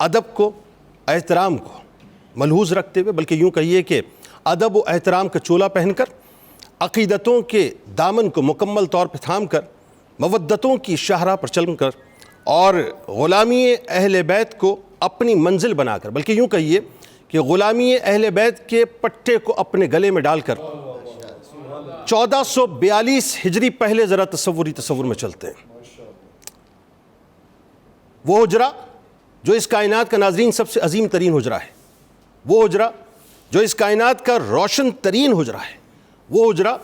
ادب کو، احترام کو ملحوظ رکھتے ہوئے، بلکہ یوں کہیے کہ ادب و احترام کا چولا پہن کر، عقیدتوں کے دامن کو مکمل طور پہ تھام کر، مودتوں کی شاہراہ پر چل کر، اور غلامی اہل بیت کو اپنی منزل بنا کر، بلکہ یوں کہیے کہ غلامی اہل بیت کے پٹے کو اپنے گلے میں ڈال کر 1442 ہجری پہلے ذرا تصور میں چلتے ہیں۔ وہ حجرہ جو اس کائنات کا ناظرین سب سے عظیم ترین حجرہ ہے، وہ حجرہ جو اس کائنات کا روشن ترین حجرہ ہے، وہ حجرہ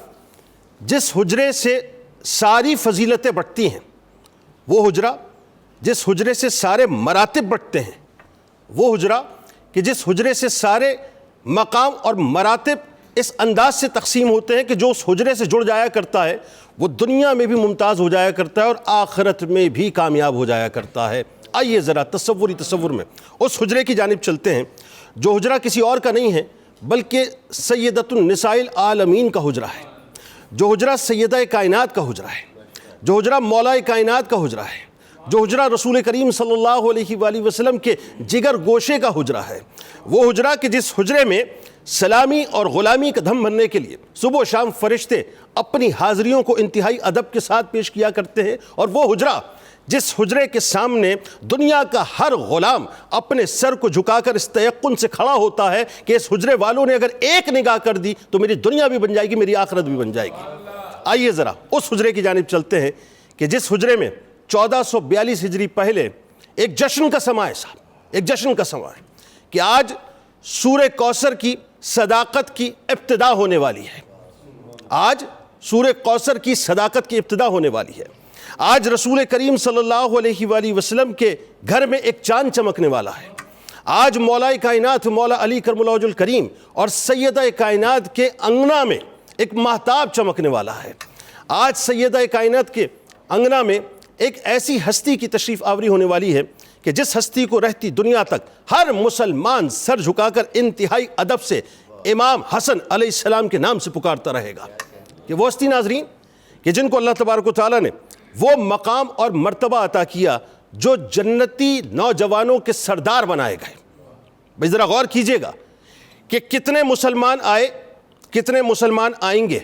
جس حجرے سے ساری فضیلتیں بڑھتی ہیں، وہ حجرہ جس حجرے سے سارے مراتب بڑھتے ہیں، وہ حجرہ کہ جس حجرے سے سارے مقام اور مراتب اس انداز سے تقسیم ہوتے ہیں کہ جو اس حجرے سے جڑ جایا کرتا ہے وہ دنیا میں بھی ممتاز ہو جایا کرتا ہے اور آخرت میں بھی کامیاب ہو جایا کرتا ہے۔ آئیے ذرا تصور میں اس حجرے کی جانب چلتے ہیں، جو حجرہ کسی اور کا نہیں ہے بلکہ سیدۃ النساء العالمین کا حجرہ ہے، جو حجرہ سیدہ کائنات کا حجرہ ہے، جو حجرہ مولا کائنات کا حجرہ ہے، جو حجرہ رسول کریم صلی اللہ علیہ وآلہ وسلم کے جگر گوشے کا حجرہ ہے، وہ حجرہ کہ جس حجرے میں سلامی اور غلامی کا دھم بھرنے کے لیے صبح و شام فرشتے اپنی حاضریوں کو انتہائی ادب کے ساتھ پیش کیا کرتے ہیں، اور وہ حجرہ جس حجرے کے سامنے دنیا کا ہر غلام اپنے سر کو جھکا کر اس تیقن سے کھڑا ہوتا ہے کہ اس حجرے والوں نے اگر ایک نگاہ کر دی تو میری دنیا بھی بن جائے گی، میری آخرت بھی بن جائے گی۔ آئیے ذرا اس حجرے کی جانب چلتے ہیں کہ جس حجرے میں 1442 ہجری پہلے ایک جشن کا سماع ہے صاحب، ایک جشن کا سماع ہے کہ آج سورہ کوثر کی صداقت کی ابتدا ہونے والی ہے، آج سورہ کوثر کی صداقت کی ابتدا ہونے والی ہے، آج رسول کریم صلی اللہ علیہ وآلہ وسلم کے گھر میں ایک چاند چمکنے والا ہے، آج مولا کائنات مولا علی کرم اللہ وجہ الکریم اور سیدہ کائنات کے انگنا میں ایک مہتاب چمکنے والا ہے، آج سیدہ کائنات کے انگنا میں ایک ایسی ہستی کی تشریف آوری ہونے والی ہے کہ جس ہستی کو رہتی دنیا تک ہر مسلمان سر جھکا کر انتہائی ادب سے امام حسن علیہ السلام کے نام سے پکارتا رہے گا، کہ وہ ہستی ناظرین کہ جن کو اللہ تبارک و تعالیٰ نے وہ مقام اور مرتبہ عطا کیا جو جنتی نوجوانوں کے سردار بنائے گئے۔ بھئی ذرا غور کیجئے گا کہ کتنے مسلمان آئے، کتنے مسلمان آئیں گے،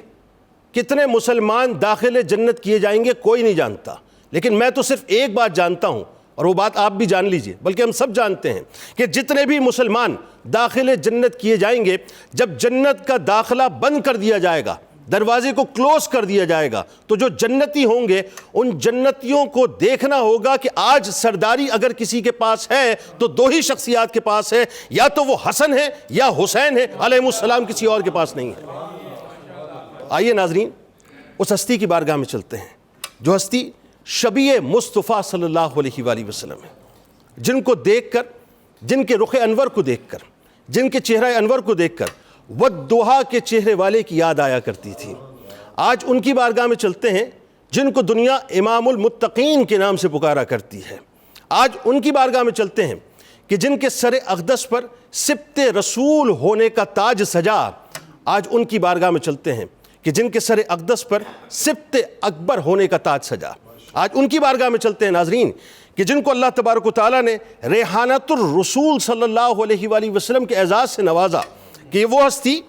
کتنے مسلمان داخل جنت کیے جائیں گے، کوئی نہیں جانتا، لیکن میں تو صرف ایک بات جانتا ہوں اور وہ بات آپ بھی جان لیجئے، بلکہ ہم سب جانتے ہیں کہ جتنے بھی مسلمان داخل جنت کیے جائیں گے، جب جنت کا داخلہ بند کر دیا جائے گا، دروازے کو کلوز کر دیا جائے گا، تو جو جنتی ہوں گے ان جنتیوں کو دیکھنا ہوگا کہ آج سرداری اگر کسی کے پاس ہے تو دو ہی شخصیات کے پاس ہے، یا تو وہ حسن ہے یا حسین ہے علیہ السلام، کسی اور کے پاس نہیں ہے۔ آئیے ناظرین اس ہستی کی بارگاہ میں چلتے ہیں جو ہستی شبیہ مصطفیٰ صلی اللہ علیہ وآلہ وسلم ہے، جن کو دیکھ کر، جن کے رخ انور کو دیکھ کر، جن کے چہرہ انور کو دیکھ کر والضحیٰ کے چہرے والے کی یاد آیا کرتی تھی۔ آج ان کی بارگاہ میں چلتے ہیں جن کو دنیا امام المتقین کے نام سے پکارا کرتی ہے، آج ان کی بارگاہ میں چلتے ہیں کہ جن کے سر اقدس پر سبط رسول ہونے کا تاج سجا، آج ان کی بارگاہ میں چلتے ہیں کہ جن کے سر اقدس پر سبط اکبر ہونے کا تاج سجا، آج ان کی بارگاہ میں چلتے ہیں ناظرین کہ جن کو اللہ تبارک و تعالیٰ نے ریحانۃ الرسول صلی اللہ علیہ وآلہ وسلم کے اعزاز سے نوازا، کہ یہ وہ ہستی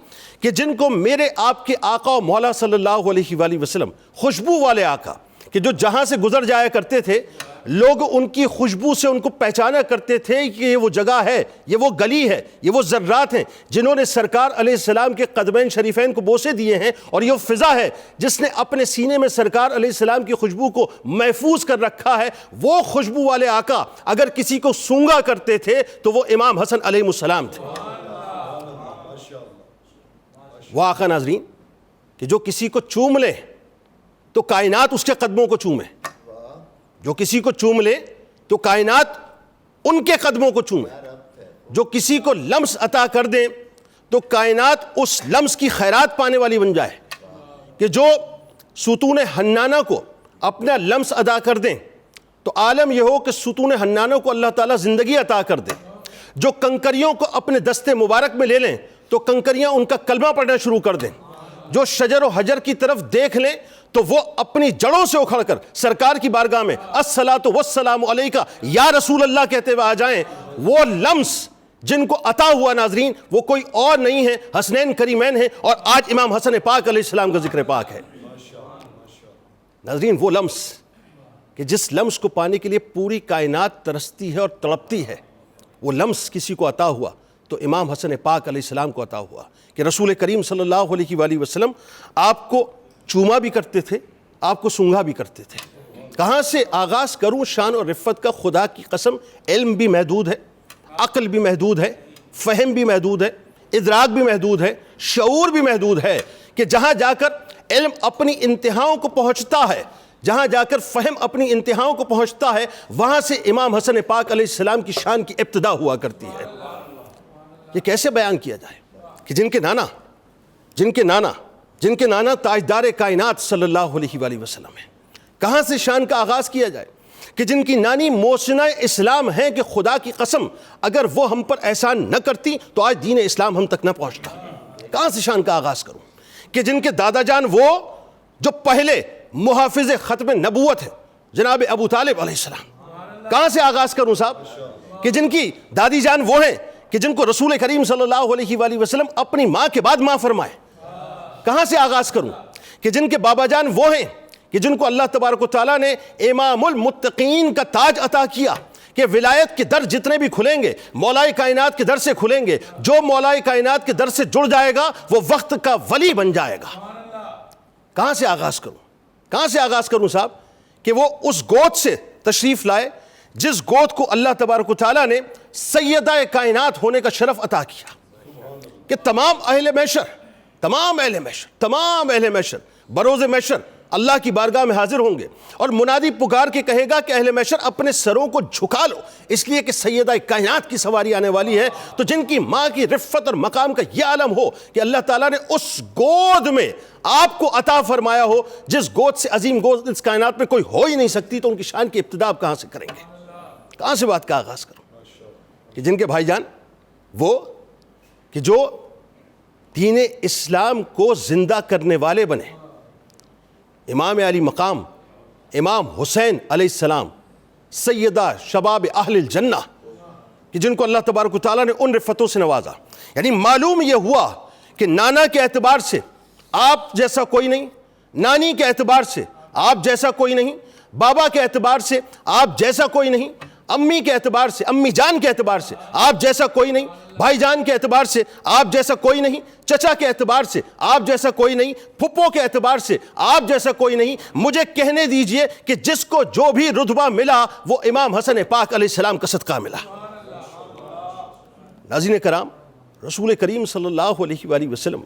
کہ جن کو میرے آپ کے آقا و مولا صلی اللہ علیہ وآلہ وسلم، خوشبو والے آقا، کہ جو جہاں سے گزر جایا کرتے تھے لوگ ان کی خوشبو سے ان کو پہچانا کرتے تھے کہ یہ وہ جگہ ہے، یہ وہ گلی ہے، یہ وہ ذرات ہیں جنہوں نے سرکار علیہ السلام کے قدمین شریفین کو بوسے دیے ہیں، اور یہ وہ فضا ہے جس نے اپنے سینے میں سرکار علیہ السلام کی خوشبو کو محفوظ کر رکھا ہے۔ وہ خوشبو والے آقا اگر کسی کو سونگا کرتے تھے تو وہ امام حسن علیہ السلام تھے۔ وہ آقا ناظرین کہ جو کسی کو چوم لے تو کائنات اس کے قدموں کو چومے، جو کسی کو چوم لے تو کائنات ان کے قدموں کو چومے، جو کسی کو لمس عطا کر دیں تو کائنات اس لمس کی خیرات پانے والی بن جائے، کہ جو ستون حنانہ کو اپنا لمس ادا کر دیں تو عالم یہ ہو کہ ستون حنانہ کو اللہ تعالیٰ زندگی عطا کر دے، جو کنکریوں کو اپنے دستے مبارک میں لے لیں تو کنکریاں ان کا کلمہ پڑھنا شروع کر دیں، جو شجر و حجر کی طرف دیکھ لیں تو وہ اپنی جڑوں سے اکھڑ کر سرکار کی بارگاہ میں الصلاۃ والسلام علیکہ یا رسول اللہ کہتے ہوئے آ جائیں، وہ لمس جن کو عطا ہوا ناظرین وہ کوئی اور نہیں ہے، حسنین کریمین ہیں، اور آج امام حسن پاک علیہ السلام کا ذکر پاک ہے۔ ناظرین وہ لمس کہ جس لمس کو پانے کے لیے پوری کائنات ترستی ہے اور تڑپتی ہے، وہ لمس کسی کو عطا ہوا تو امام حسن پاک علیہ السلام کو عطا ہوا کہ رسول کریم صلی اللہ علیہ وآلہ وسلم آپ کو چوما بھی کرتے تھے، آپ کو سونگھا بھی کرتے تھے۔ کہاں سے آغاز کروں شان اور رفت کا؟ خدا کی قسم علم بھی محدود ہے، عقل بھی محدود ہے، فہم بھی محدود ہے، ادراک بھی محدود ہے، شعور بھی محدود ہے، کہ جہاں جا کر علم اپنی انتہاؤں کو پہنچتا ہے، جہاں جا کر فہم اپنی انتہاؤں کو پہنچتا ہے، وہاں سے امام حسن پاک علیہ السلام کی شان کی ابتدا ہوا کرتی ہے۔ یہ کیسے بیان کیا جائے کہ جن کے نانا تاجدار کائنات صلی اللہ علیہ وآلہ وسلم ہیں، کہاں سے شان کا آغاز کیا جائے کہ جن کی نانی موسنہ اسلام ہیں، کہ خدا کی قسم اگر وہ ہم پر احسان نہ کرتی تو آج دین اسلام ہم تک نہ پہنچتا۔ کہاں سے شان کا آغاز کروں کہ جن کے دادا جان وہ جو پہلے محافظ ختم نبوت ہے جناب ابو طالب علیہ السلام، کہاں سے آغاز کروں صاحب کہ جن کی دادی جان وہ ہیں کہ جن کو رسول کریم صلی اللہ علیہ وآلہ وسلم اپنی ماں کے بعد ماں فرمائے۔ کہاں سے آغاز کروں کہ جن کے بابا جان وہ ہیں کہ جن کو اللہ تبارک و تعالیٰ نے امام المتقین کا تاج عطا کیا، کہ ولایت کے در جتنے بھی کھلیں گے مولائے کائنات کے در سے کھلیں گے، جو مولائے کائنات کے در سے جڑ جائے گا وہ وقت کا ولی بن جائے گا۔ کہاں سے آغاز کروں صاحب کہ وہ اس گود سے تشریف لائے جس گود کو اللہ تبارک و تعالیٰ نے سیدہ کائنات ہونے کا شرف عطا کیا، کہ تمام اہل محشر بروز محشر اللہ کی بارگاہ میں حاضر ہوں گے، اور منادی پکار کے کہے گا کہ اہل محشر اپنے سروں کو جھکا لو، اس لیے کہ سیدہ کائنات کی سواری آنے والی ہے۔ تو جن کی ماں کی رفت اور مقام کا یہ عالم ہو کہ اللہ تعالیٰ نے اس گود میں آپ کو عطا فرمایا ہو جس گود سے عظیم گود اس کائنات میں کوئی ہو ہی نہیں سکتی، تو ان کی شان کی ابتدا آپ کہاں سے کریں گے؟ کہاں سے بات کا آغاز کروں کہ جن کے بھائی جان وہ کہ جو دین اسلام کو زندہ کرنے والے بنے، امام علی مقام امام حسین علیہ السلام سیدہ شباب اہل الجنہ، کہ جن کو اللہ تبارک و تعالیٰ نے ان رفتوں سے نوازا۔ یعنی معلوم یہ ہوا کہ نانا کے اعتبار سے آپ جیسا کوئی نہیں، نانی کے اعتبار سے آپ جیسا کوئی نہیں، بابا کے اعتبار سے آپ جیسا کوئی نہیں، امی کے اعتبار سے، امی جان کے اعتبار سے آپ جیسا کوئی نہیں، بھائی جان کے اعتبار سے آپ جیسا کوئی نہیں، چچا کے اعتبار سے آپ جیسا کوئی نہیں، پھپھو کے اعتبار سے آپ جیسا کوئی نہیں۔ مجھے کہنے دیجئے کہ جس کو جو بھی رتبہ ملا وہ امام حسن پاک علیہ السلام کا صدقہ ملا۔ ناظرین کرام، رسول کریم صلی اللہ علیہ وآلہ وسلم،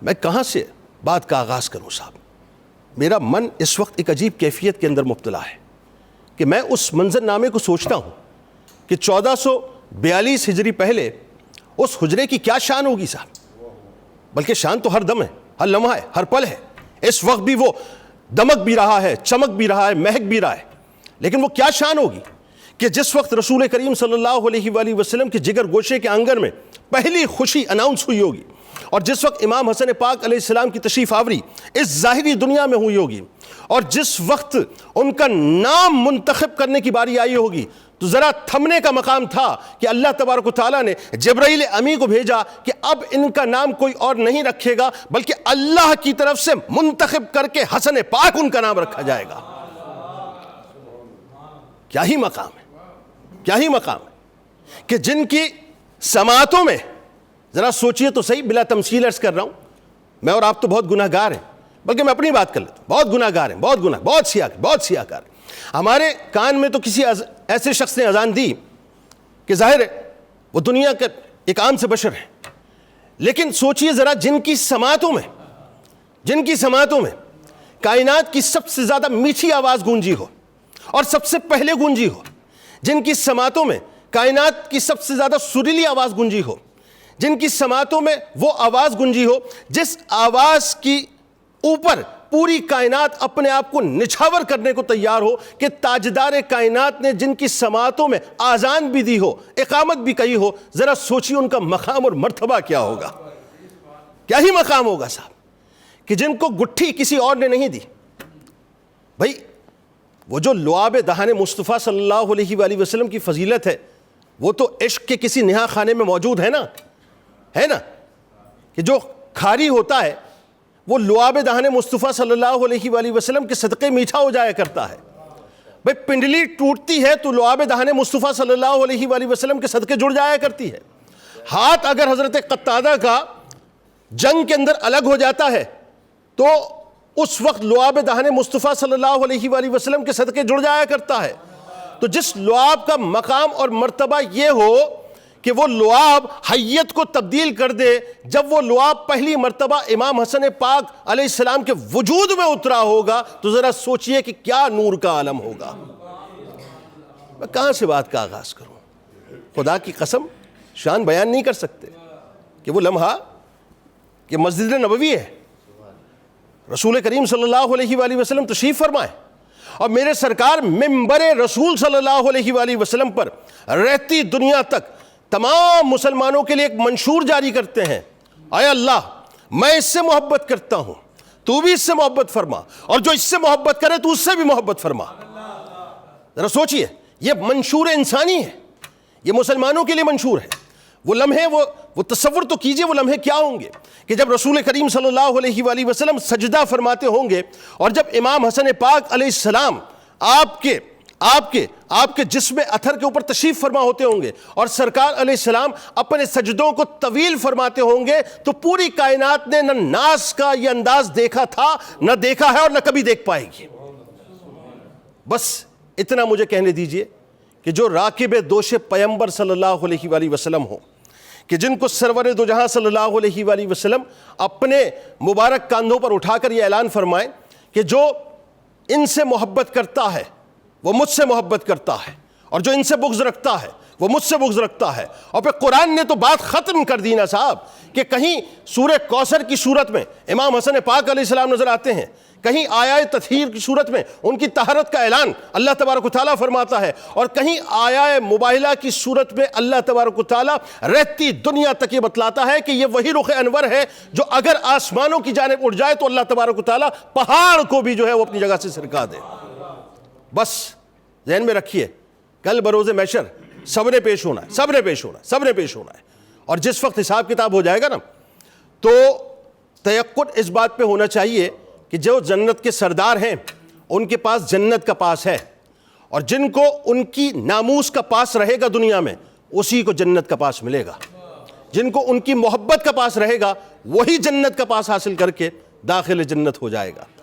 میں کہاں سے بات کا آغاز کروں صاحب؟ میرا من اس وقت ایک عجیب کیفیت کے اندر مبتلا ہے کہ میں اس منظر نامے کو سوچتا ہوں کہ 1442 ہجری پہلے اس حجرے کی کیا شان ہوگی صاحب؟ بلکہ شان تو ہر دم ہے، ہر لمحہ ہے، ہر پل ہے۔ اس وقت بھی وہ دمک بھی رہا ہے، چمک بھی رہا ہے، مہک بھی رہا ہے، لیکن وہ کیا شان ہوگی کہ جس وقت رسول کریم صلی اللہ علیہ وآلہ وسلم کے جگر گوشے کے آنگن میں پہلی خوشی اناؤنس ہوئی ہوگی، اور جس وقت امام حسن پاک علیہ السلام کی تشریف آوری اس ظاہری دنیا میں ہوئی ہوگی، اور جس وقت ان کا نام منتخب کرنے کی باری آئی ہوگی، تو ذرا تھمنے کا مقام تھا کہ اللہ تبارک و تعالیٰ نے جبرائیل امی کو بھیجا کہ اب ان کا نام کوئی اور نہیں رکھے گا بلکہ اللہ کی طرف سے منتخب کر کے حسن پاک ان کا نام رکھا جائے گا۔ کیا ہی مقام ہے کہ جن کی سماعتوں میں، ذرا سوچئے تو صحیح، بلا تمثیل عرض کر رہا ہوں، میں اور آپ تو بہت گناہ گار ہیں، بلکہ میں اپنی بات کر لیتا ہوں، بہت گناہ گار ہیں، بہت سیاہ کار ہیں۔ ہمارے کان میں تو کسی ایسے شخص نے اذان دی کہ ظاہر ہے وہ دنیا کا ایک عام سے بشر ہے، لیکن سوچئے ذرا جن کی سماعتوں میں کائنات کی سب سے زیادہ میٹھی آواز گونجی ہو اور سب سے پہلے گونجی ہو، جن کی سماعتوں میں کائنات کی سب سے زیادہ سریلی آواز گونجی ہو، جن کی سماعتوں میں وہ آواز گونجی ہو جس آواز کی اوپر پوری کائنات اپنے آپ کو نچھاور کرنے کو تیار ہو، کہ تاجدار کائنات نے جن کی سماعتوں میں آذان بھی دی ہو، اقامت بھی کہی ہو، ذرا سوچیے ان کا مقام اور مرتبہ کیا ہوگا، کیا ہی مقام ہوگا صاحب، کہ جن کو گٹھی کسی اور نے نہیں دی۔ بھائی وہ جو لعاب دہان مصطفیٰ صلی اللہ علیہ وآلہ وسلم کی فضیلت ہے وہ تو عشق کے کسی نہا خانے میں موجود ہے نا کہ جو کھاری ہوتا ہے وہ لعاب دہن مصطفیٰ صلی اللہ علیہ وآلہ وسلم کے صدقے میٹھا ہو جایا کرتا ہے. بھئی پنڈلی ٹوٹتی ہے تو لعاب دہن مصطفیٰ صلی اللہ علیہ وآلہ وسلم کے صدقے جڑ جایا کرتی ہے. ہاتھ اگر حضرت قتادہ کا جنگ کے اندر الگ ہو جاتا ہے تو اس وقت لعاب دہن مصطفیٰ صلی اللہ علیہ وآلہ وسلم کے صدقے جڑ جایا کرتا ہے. تو جس لعاب کا مقام اور مرتبہ یہ ہو کہ وہ لعاب حیت کو تبدیل کر دے، جب وہ لعاب پہلی مرتبہ امام حسن پاک علیہ السلام کے وجود میں اترا ہوگا تو ذرا سوچئے کہ کیا نور کا عالم ہوگا. میں کہاں سے بات کا آغاز کروں؟ خدا کی قسم شان بیان نہیں کر سکتے کہ وہ لمحہ کہ مسجد نبوی ہے، رسول کریم صلی اللہ علیہ وآلہ وسلم تشریف فرمائے اور میرے سرکار منبر رسول صلی اللہ علیہ وآلہ وسلم پر رہتی دنیا تک تمام مسلمانوں کے لیے ایک منشور جاری کرتے ہیں، اے اللہ میں اس سے محبت کرتا ہوں، تو بھی اس سے محبت فرما، اور جو اس سے محبت کرے تو اس سے بھی محبت فرما. ذرا سوچئے، یہ منشور انسانی ہے، یہ مسلمانوں کے لیے منشور ہے. وہ لمحے وہ تصور تو کیجئے وہ لمحے کیا ہوں گے کہ جب رسول کریم صلی اللہ علیہ وآلہ وسلم سجدہ فرماتے ہوں گے اور جب امام حسن پاک علیہ السلام آپ کے جسم اطہر کے اوپر تشریف فرما ہوتے ہوں گے اور سرکار علیہ السلام اپنے سجدوں کو طویل فرماتے ہوں گے تو پوری کائنات نے نہ ناز کا یہ انداز دیکھا تھا، نہ دیکھا ہے اور نہ کبھی دیکھ پائے گی. بس اتنا مجھے کہنے دیجئے کہ جو راکب دوش پیمبر صلی اللہ علیہ وآلہ وسلم ہوں، کہ جن کو سرور دو جہاں صلی اللہ علیہ وآلہ وسلم اپنے مبارک کاندھوں پر اٹھا کر یہ اعلان فرمائیں کہ جو ان سے محبت کرتا ہے وہ مجھ سے محبت کرتا ہے، اور جو ان سے بغض رکھتا ہے وہ مجھ سے بغض رکھتا ہے. اور پھر قرآن نے تو بات ختم کر دی نا صاحب کہ کہیں سورہ کوثر کی صورت میں امام حسن پاک علیہ السلام نظر آتے ہیں، کہیں آیہ تطہیر کی صورت میں ان کی طہارت کا اعلان اللہ تبارک و تعالیٰ فرماتا ہے، اور کہیں آیہ مباہلہ کی صورت میں اللہ تبارک و تعالیٰ رہتی دنیا تک یہ بتلاتا ہے کہ یہ وہی رخ انور ہے جو اگر آسمانوں کی جانب اٹھ جائے تو اللہ تبارک و تعالیٰ پہاڑ کو بھی جو ہے وہ اپنی جگہ سے سرکا دے. بس ذہن میں رکھیے کل بروز محشر سب نے پیش ہونا ہے. اور جس وقت حساب کتاب ہو جائے گا نا تو تیقن اس بات پہ ہونا چاہیے کہ جو جنت کے سردار ہیں ان کے پاس جنت کا پاس ہے، اور جن کو ان کی ناموس کا پاس رہے گا دنیا میں اسی کو جنت کا پاس ملے گا. جن کو ان کی محبت کا پاس رہے گا وہی جنت کا پاس حاصل کر کے داخل جنت ہو جائے گا.